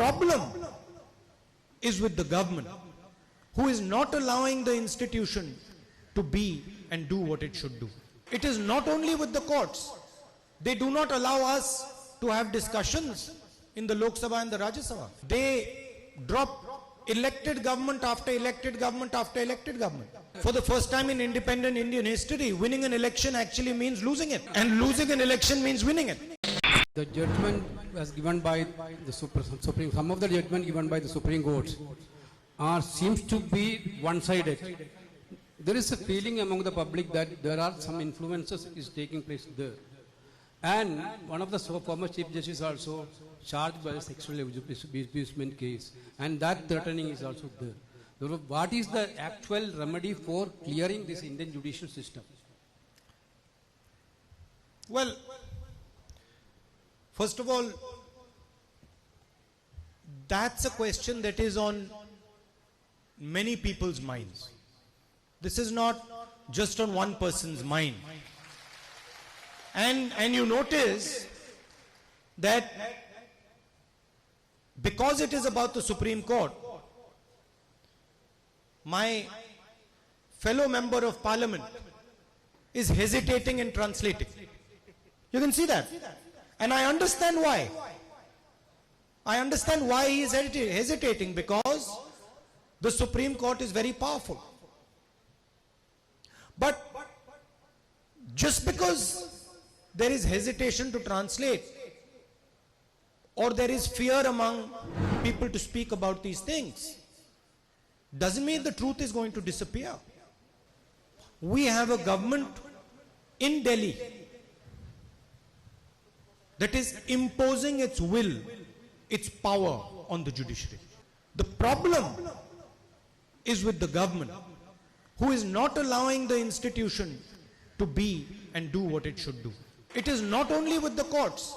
problem is with the government, who is not allowing the institution to be and do what it should do. It is not only with the courts. They do not allow us to have discussions in the Lok Sabha and the Rajya Sabha. They drop elected government after elected government after elected government. For the first time in independent Indian history, winning an election actually means losing it. And losing an election means winning it. The judgment was given by the Supreme, some of the judgment given by the Supreme Court seems to be one-sided. There is a feeling among the public that there are some influences is taking place there. And one of the former Chief Justice also charged by a sexual abusement case, and that threatening is also there. What is the actual remedy for clearing this Indian judicial system? Well, first of all, that's a question that is on many people's minds. This is not just on one person's mind. And you notice that because it is about the Supreme Court, my fellow member of parliament is hesitating in translating. You can see that. And I understand why. I understand why he is hesitating, because the Supreme Court is very powerful. But just because there is hesitation to translate, or there is fear among people to speak about these things, doesn't mean the truth is going to disappear. We have a government in Delhi that is imposing its will, its power on the judiciary. The problem is with the government, who is not allowing the institution to be and do what it should do. It is not only with the courts.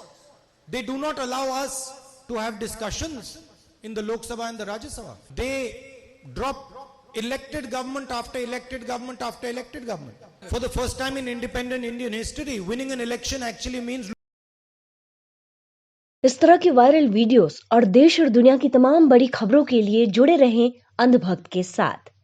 They do not allow us to have discussions in the Lok Sabha and the Rajya Sabha. They drop elected government after elected government after elected government. For the first time in independent Indian history, winning an election actually means. इस तरह के viral videos और देश और दुनिया की तमाम बड़ी खबरों के लिए जुड़े रहें अंधभक्त के साथ।